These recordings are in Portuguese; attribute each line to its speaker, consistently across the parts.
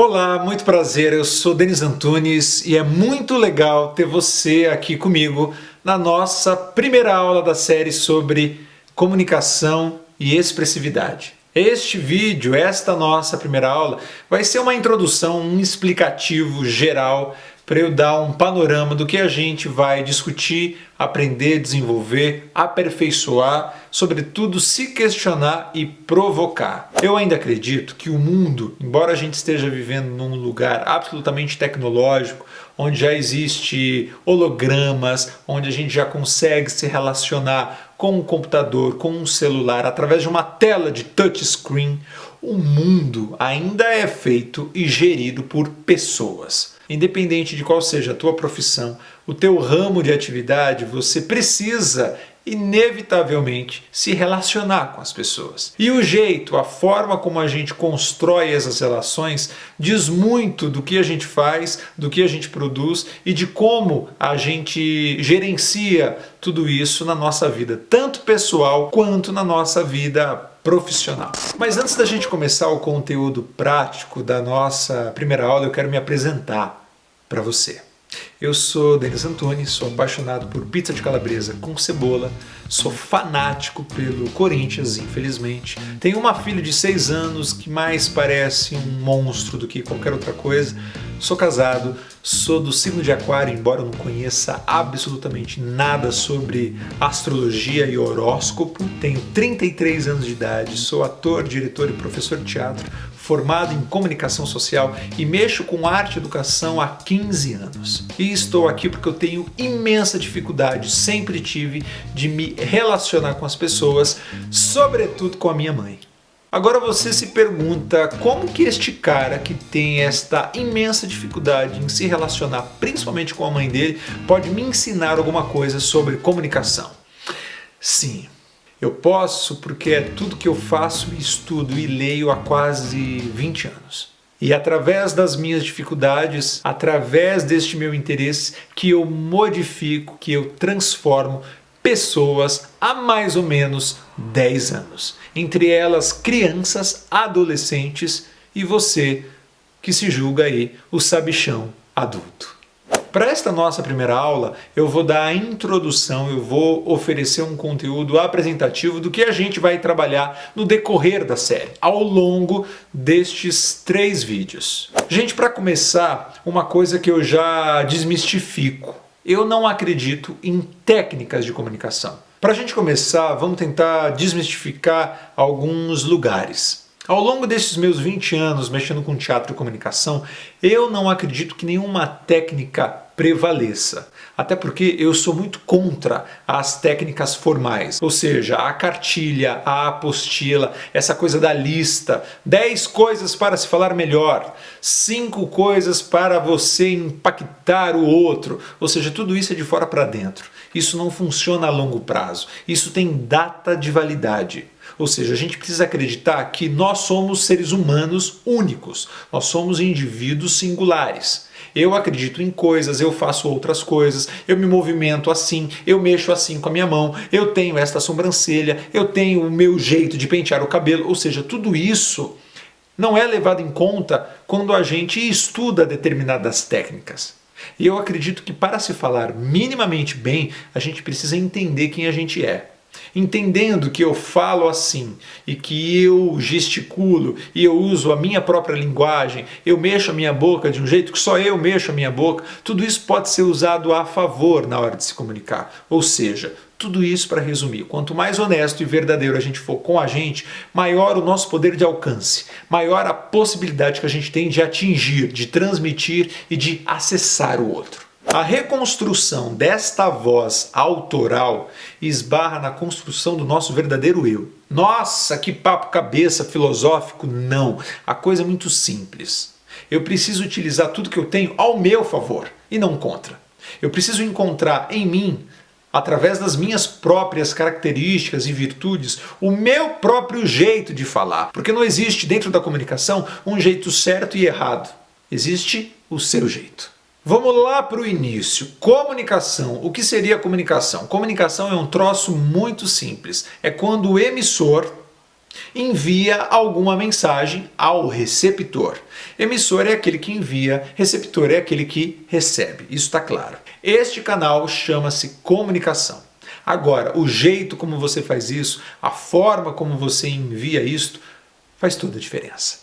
Speaker 1: Olá, muito prazer, eu sou Denis Antunes e é muito legal ter você aqui comigo na nossa primeira aula da série sobre comunicação e expressividade. Este vídeo, esta nossa primeira aula, vai ser uma introdução, um explicativo geral para eu dar um panorama do que a gente vai discutir, aprender, desenvolver, aperfeiçoar, sobretudo se questionar e provocar. Eu ainda acredito que o mundo, embora a gente esteja vivendo num lugar absolutamente tecnológico, onde já existe hologramas, onde a gente já consegue se relacionar com um computador, com um celular, através de uma tela de touchscreen, o mundo ainda é feito e gerido por pessoas. Independente de qual seja a tua profissão, o teu ramo de atividade, você precisa inevitavelmente se relacionar com as pessoas. E o jeito, a forma como a gente constrói essas relações diz muito do que a gente faz, do que a gente produz e de como a gente gerencia tudo isso na nossa vida, tanto pessoal quanto na nossa vida profissional. Mas antes da gente começar o conteúdo prático da nossa primeira aula, eu quero me apresentar para você. Eu sou Denis Antunes, sou apaixonado por pizza de calabresa com cebola, sou fanático pelo Corinthians, infelizmente. Tenho uma filha de 6 anos que mais parece um monstro do que qualquer outra coisa. Sou casado, sou do signo de Aquário, embora eu não conheça absolutamente nada sobre astrologia e horóscopo. Tenho 33 anos de idade, sou ator, diretor e professor de teatro, formado em comunicação social e mexo com arte e educação há 15 anos. E estou aqui porque eu tenho imensa dificuldade, sempre tive, de me relacionar com as pessoas, sobretudo com a minha mãe. Agora você se pergunta como que este cara que tem esta imensa dificuldade em se relacionar, principalmente com a mãe dele, pode me ensinar alguma coisa sobre comunicação? Sim, eu posso porque é tudo que eu faço, estudo e leio há quase 20 anos. E através das minhas dificuldades, através deste meu interesse, que eu modifico, que eu transformo pessoas há mais ou menos 10 anos. Entre elas, crianças, adolescentes e você que se julga aí o sabichão adulto. Para esta nossa primeira aula, eu vou dar a introdução, eu vou oferecer um conteúdo apresentativo do que a gente vai trabalhar no decorrer da série, ao longo destes 3 vídeos. Gente, para começar, uma coisa que eu já desmistifico. Eu não acredito em técnicas de comunicação. Para a gente começar, vamos tentar desmistificar alguns lugares. Ao longo desses meus 20 anos mexendo com teatro e comunicação, eu não acredito que nenhuma técnica prevaleça. Até porque eu sou muito contra as técnicas formais, ou seja, a cartilha, a apostila, essa coisa da lista, 10 coisas para se falar melhor, 5 coisas para você impactar o outro, ou seja, tudo isso é de fora para dentro. Isso não funciona a longo prazo, isso tem data de validade. Ou seja, a gente precisa acreditar que nós somos seres humanos únicos, nós somos indivíduos singulares. Eu acredito em coisas, eu faço outras coisas, eu me movimento assim, eu mexo assim com a minha mão, eu tenho esta sobrancelha, eu tenho o meu jeito de pentear o cabelo, ou seja, tudo isso não é levado em conta quando a gente estuda determinadas técnicas. E eu acredito que para se falar minimamente bem, a gente precisa entender quem a gente é. Entendendo que eu falo assim e que eu gesticulo e eu uso a minha própria linguagem, eu mexo a minha boca de um jeito que só eu mexo a minha boca, tudo isso pode ser usado a favor na hora de se comunicar. Ou seja, tudo isso para resumir, quanto mais honesto e verdadeiro a gente for com a gente, maior o nosso poder de alcance, maior a possibilidade que a gente tem de atingir, de transmitir e de acessar o outro. A reconstrução desta voz autoral esbarra na construção do nosso verdadeiro eu. Nossa, que papo cabeça filosófico! Não, a coisa é muito simples. Eu preciso utilizar tudo que eu tenho ao meu favor e não contra. Eu preciso encontrar em mim, através das minhas próprias características e virtudes, o meu próprio jeito de falar. Porque não existe dentro da comunicação um jeito certo e errado. Existe o seu jeito. Vamos lá para o início. Comunicação. O que seria comunicação? Comunicação é um troço muito simples. É quando o emissor envia alguma mensagem ao receptor. Emissor é aquele que envia, receptor é aquele que recebe. Isso está claro. Este canal chama-se comunicação. Agora, o jeito como você faz isso, a forma como você envia isto, faz toda a diferença.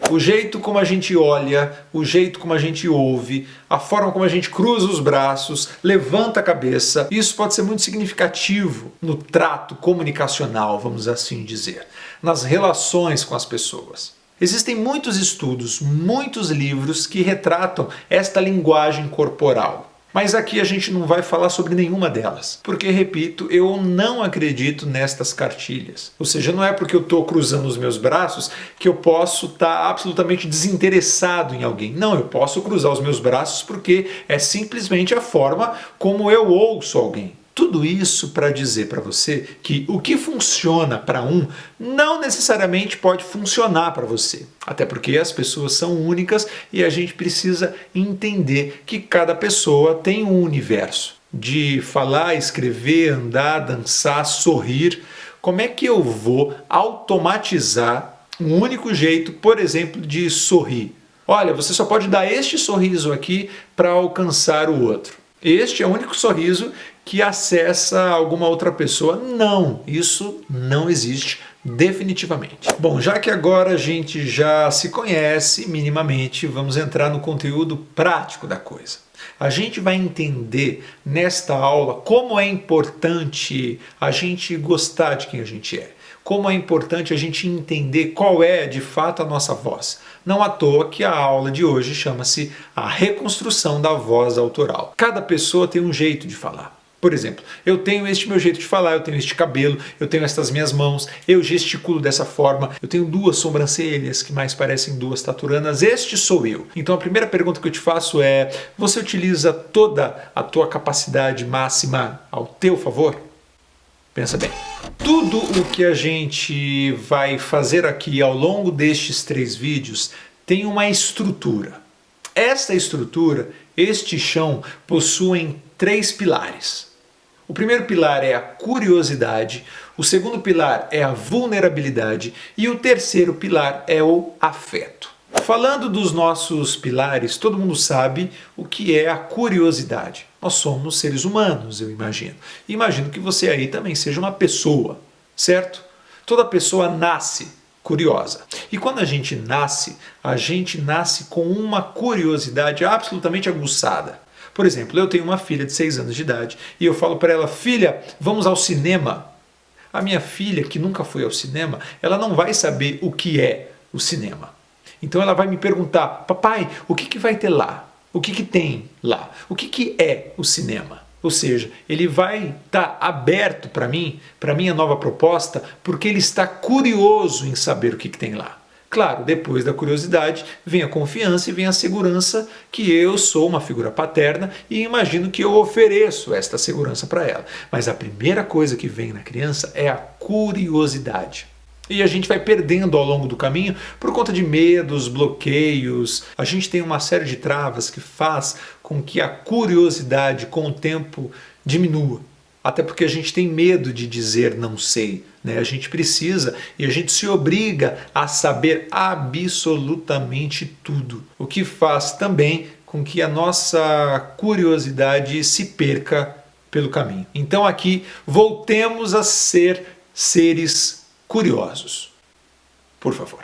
Speaker 1: O jeito como a gente olha, o jeito como a gente ouve, a forma como a gente cruza os braços, levanta a cabeça, isso pode ser muito significativo no trato comunicacional, vamos assim dizer, nas relações com as pessoas. Existem muitos estudos, muitos livros que retratam esta linguagem corporal. Mas aqui a gente não vai falar sobre nenhuma delas, porque, repito, eu não acredito nestas cartilhas. Ou seja, não é porque eu estou cruzando os meus braços que eu posso estar absolutamente desinteressado em alguém. Não, eu posso cruzar os meus braços porque é simplesmente a forma como eu ouço alguém. Tudo isso para dizer para você que o que funciona para um não necessariamente pode funcionar para você. Até porque as pessoas são únicas e a gente precisa entender que cada pessoa tem um universo. De falar, escrever, andar, dançar, sorrir. Como é que eu vou automatizar um único jeito, por exemplo, de sorrir? Olha, você só pode dar este sorriso aqui para alcançar o outro. Este é o único sorriso que acessa alguma outra pessoa. Não, isso não existe definitivamente. Bom, já que agora a gente já se conhece minimamente, vamos entrar no conteúdo prático da coisa. A gente vai entender nesta aula como é importante a gente gostar de quem a gente é. Como é importante a gente entender qual é de fato a nossa voz. Não à toa que a aula de hoje chama-se a reconstrução da voz autoral. Cada pessoa tem um jeito de falar. Por exemplo, eu tenho este meu jeito de falar, eu tenho este cabelo, eu tenho estas minhas mãos, eu gesticulo dessa forma, eu tenho duas sobrancelhas que mais parecem duas taturanas, este sou eu. Então a primeira pergunta que eu te faço é, você utiliza toda a tua capacidade máxima ao teu favor? Pensa bem. Tudo o que a gente vai fazer aqui ao longo destes 3 vídeos tem uma estrutura. Esta estrutura, este chão, possuem 3 pilares. O primeiro pilar é a curiosidade, o segundo pilar é a vulnerabilidade e o terceiro pilar é o afeto. Falando dos nossos pilares, todo mundo sabe o que é a curiosidade. Nós somos seres humanos, eu imagino. E imagino que você aí também seja uma pessoa, certo? Toda pessoa nasce curiosa. E quando a gente nasce com uma curiosidade absolutamente aguçada. Por exemplo, eu tenho uma filha de 6 anos de idade e eu falo para ela, filha, vamos ao cinema. A minha filha, que nunca foi ao cinema, ela não vai saber o que é o cinema. Então ela vai me perguntar, papai, o que vai ter lá? O que tem lá? O que é o cinema? Ou seja, ele vai estar aberto para mim, para a minha nova proposta, porque ele está curioso em saber o que tem lá. Claro, depois da curiosidade vem a confiança e vem a segurança que eu sou uma figura paterna e imagino que eu ofereço esta segurança para ela. Mas a primeira coisa que vem na criança é a curiosidade. E a gente vai perdendo ao longo do caminho por conta de medos, bloqueios. A gente tem uma série de travas que faz com que a curiosidade com o tempo diminua. Até porque a gente tem medo de dizer não sei, né? A gente precisa e a gente se obriga a saber absolutamente tudo. O que faz também com que a nossa curiosidade se perca pelo caminho. Então aqui voltemos a ser seres curiosos. Por favor.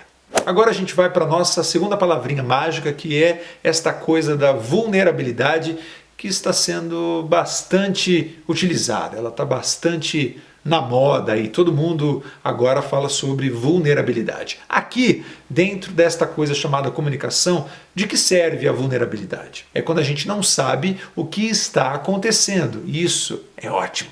Speaker 1: Agora a gente vai para a nossa segunda palavrinha mágica, que é esta coisa da vulnerabilidade, que está sendo bastante utilizada, ela está bastante na moda e todo mundo agora fala sobre vulnerabilidade. Aqui, dentro desta coisa chamada comunicação, de que serve a vulnerabilidade? É quando a gente não sabe o que está acontecendo. Isso é ótimo,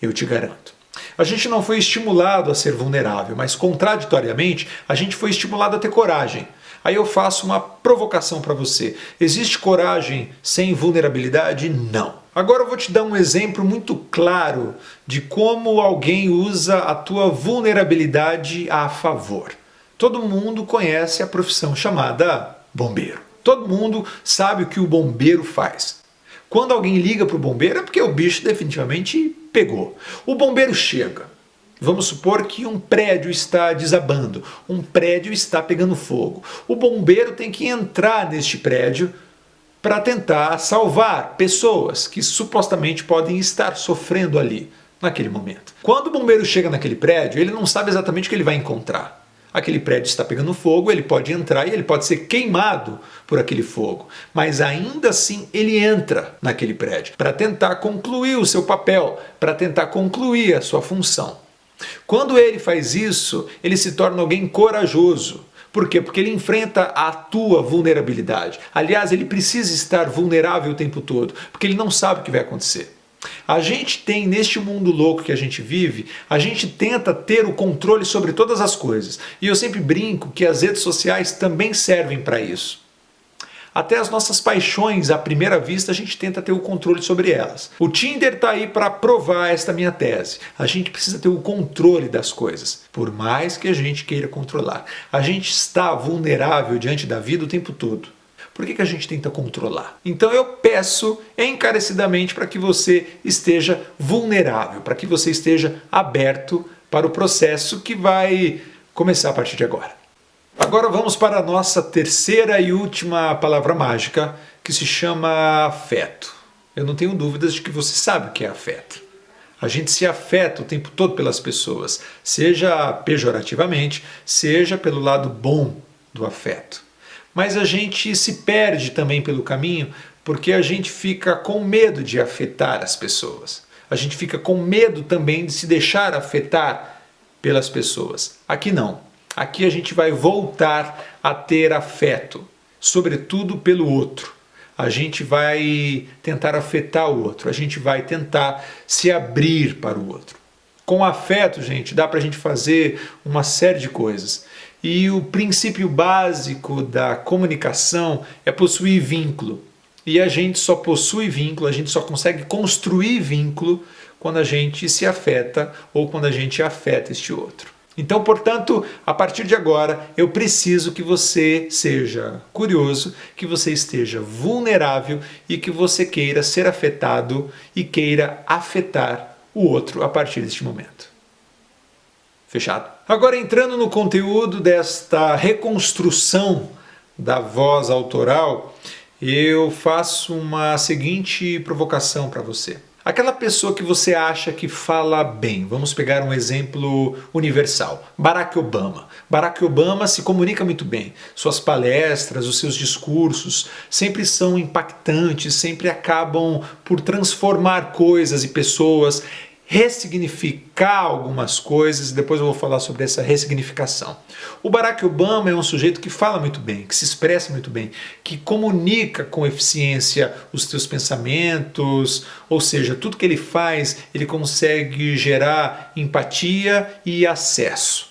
Speaker 1: eu te garanto. A gente não foi estimulado a ser vulnerável, mas contraditoriamente a gente foi estimulado a ter coragem. Aí eu faço uma provocação para você. Existe coragem sem vulnerabilidade? Não. Agora eu vou te dar um exemplo muito claro de como alguém usa a tua vulnerabilidade a favor. Todo mundo conhece a profissão chamada bombeiro. Todo mundo sabe o que o bombeiro faz. Quando alguém liga para o bombeiro é porque o bicho definitivamente pegou. O bombeiro chega. Vamos supor que um prédio está desabando, um prédio está pegando fogo. O bombeiro tem que entrar neste prédio para tentar salvar pessoas que supostamente podem estar sofrendo ali, naquele momento. Quando o bombeiro chega naquele prédio, ele não sabe exatamente o que ele vai encontrar. Aquele prédio está pegando fogo, ele pode entrar e ele pode ser queimado por aquele fogo. Mas ainda assim ele entra naquele prédio para tentar concluir o seu papel, para tentar concluir a sua função. Quando ele faz isso, ele se torna alguém corajoso. Por quê? Porque ele enfrenta a tua vulnerabilidade. Aliás, ele precisa estar vulnerável o tempo todo, porque ele não sabe o que vai acontecer. A gente tem, neste mundo louco que a gente vive, a gente tenta ter o controle sobre todas as coisas. E eu sempre brinco que as redes sociais também servem para isso. Até as nossas paixões, à primeira vista, a gente tenta ter o controle sobre elas. O Tinder está aí para provar esta minha tese. A gente precisa ter o controle das coisas, por mais que a gente queira controlar. A gente está vulnerável diante da vida o tempo todo. Por que a gente tenta controlar? Então eu peço encarecidamente para que você esteja vulnerável, para que você esteja aberto para o processo que vai começar a partir de agora. Agora vamos para a nossa terceira e última palavra mágica, que se chama afeto. Eu não tenho dúvidas de que você sabe o que é afeto. A gente se afeta o tempo todo pelas pessoas, seja pejorativamente, seja pelo lado bom do afeto. Mas a gente se perde também pelo caminho porque a gente fica com medo de afetar as pessoas. A gente fica com medo também de se deixar afetar pelas pessoas. Aqui não. Aqui a gente vai voltar a ter afeto, sobretudo pelo outro. A gente vai tentar afetar o outro, a gente vai tentar se abrir para o outro. Com afeto, gente, dá para a gente fazer uma série de coisas. E o princípio básico da comunicação é possuir vínculo. E a gente só possui vínculo, a gente só consegue construir vínculo quando a gente se afeta ou quando a gente afeta este outro. Então, portanto, a partir de agora, eu preciso que você seja curioso, que você esteja vulnerável e que você queira ser afetado e queira afetar o outro a partir deste momento. Fechado? Agora, entrando no conteúdo desta reconstrução da voz autoral, eu faço uma seguinte provocação para você. Aquela pessoa que você acha que fala bem, vamos pegar um exemplo universal, Barack Obama. Barack Obama se comunica muito bem, suas palestras, os seus discursos sempre são impactantes, sempre acabam por transformar coisas e pessoas, ressignificar algumas coisas, e depois eu vou falar sobre essa ressignificação. O Barack Obama é um sujeito que fala muito bem, que se expressa muito bem, que comunica com eficiência os seus pensamentos, ou seja, tudo que ele faz, ele consegue gerar empatia e acesso.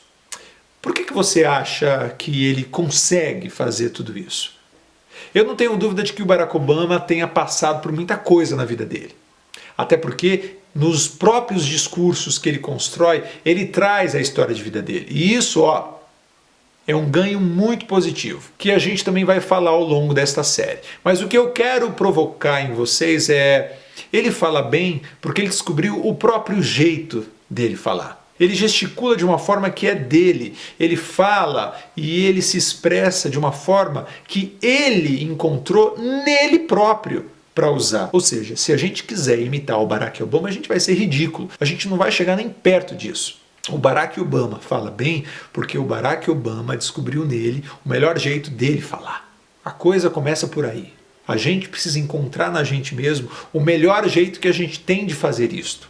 Speaker 1: Por que você acha que ele consegue fazer tudo isso? Eu não tenho dúvida de que o Barack Obama tenha passado por muita coisa na vida dele. Até porque nos próprios discursos que ele constrói, ele traz a história de vida dele. E isso, é um ganho muito positivo, que a gente também vai falar ao longo desta série. Mas o que eu quero provocar em vocês é, ele fala bem porque ele descobriu o próprio jeito dele falar. Ele gesticula de uma forma que é dele, ele fala e ele se expressa de uma forma que ele encontrou nele próprio para usar. Ou seja, se a gente quiser imitar o Barack Obama, a gente vai ser ridículo. A gente não vai chegar nem perto disso. O Barack Obama fala bem porque o Barack Obama descobriu nele o melhor jeito dele falar. A coisa começa por aí. A gente precisa encontrar na gente mesmo o melhor jeito que a gente tem de fazer isto.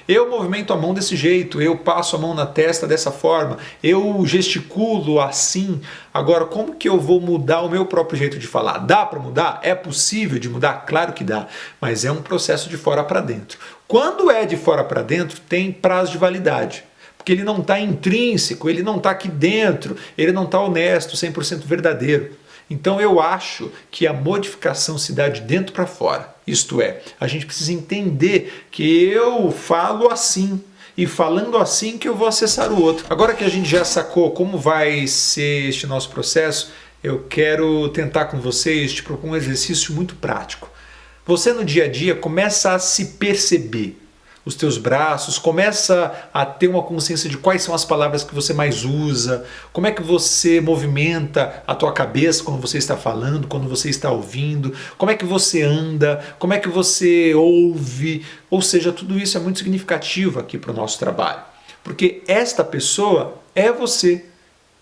Speaker 1: Eu movimento a mão desse jeito, eu passo a mão na testa dessa forma, eu gesticulo assim. Agora, como que eu vou mudar o meu próprio jeito de falar? Dá para mudar? É possível de mudar? Claro que dá, mas é um processo de fora para dentro. Quando é de fora para dentro, tem prazo de validade, porque ele não está intrínseco, ele não está aqui dentro, ele não está honesto, 100% verdadeiro. Então eu acho que a modificação se dá de dentro para fora. Isto é, a gente precisa entender que eu falo assim e falando assim que eu vou acessar o outro. Agora que a gente já sacou como vai ser este nosso processo, eu quero tentar com vocês te propor um exercício muito prático. Você no dia a dia começa a se perceber. os teus braços, começa a ter uma consciência de quais são as palavras que você mais usa, como é que você movimenta a tua cabeça quando você está falando, quando você está ouvindo, como é que você anda, como é que você ouve, ou seja, tudo isso é muito significativo aqui para o nosso trabalho, porque esta pessoa é você.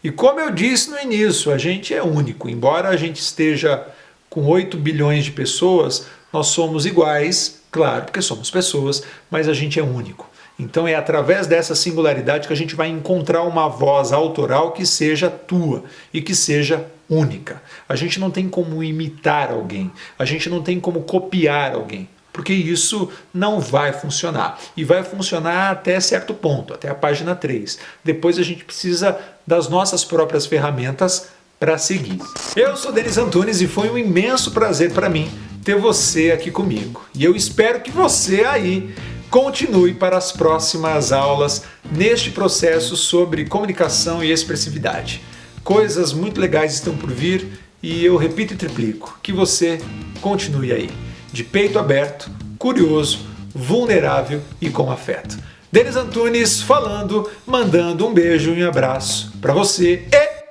Speaker 1: E como eu disse no início, a gente é único, embora a gente esteja com 8 bilhões de pessoas, nós somos iguais, claro, porque somos pessoas, mas a gente é único. Então é através dessa singularidade que a gente vai encontrar uma voz autoral que seja tua e que seja única. A gente não tem como imitar alguém, a gente não tem como copiar alguém, porque isso não vai funcionar. E vai funcionar até certo ponto, até a página 3. Depois a gente precisa das nossas próprias ferramentas para seguir. Eu sou Denis Antunes e foi um imenso prazer para mim ter você aqui comigo. E eu espero que você aí continue para as próximas aulas neste processo sobre comunicação e expressividade. Coisas muito legais estão por vir e eu repito e triplico, que você continue aí, de peito aberto, curioso, vulnerável e com afeto. Denis Antunes falando, mandando um beijo e um abraço para você e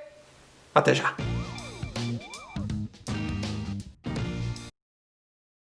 Speaker 1: até já!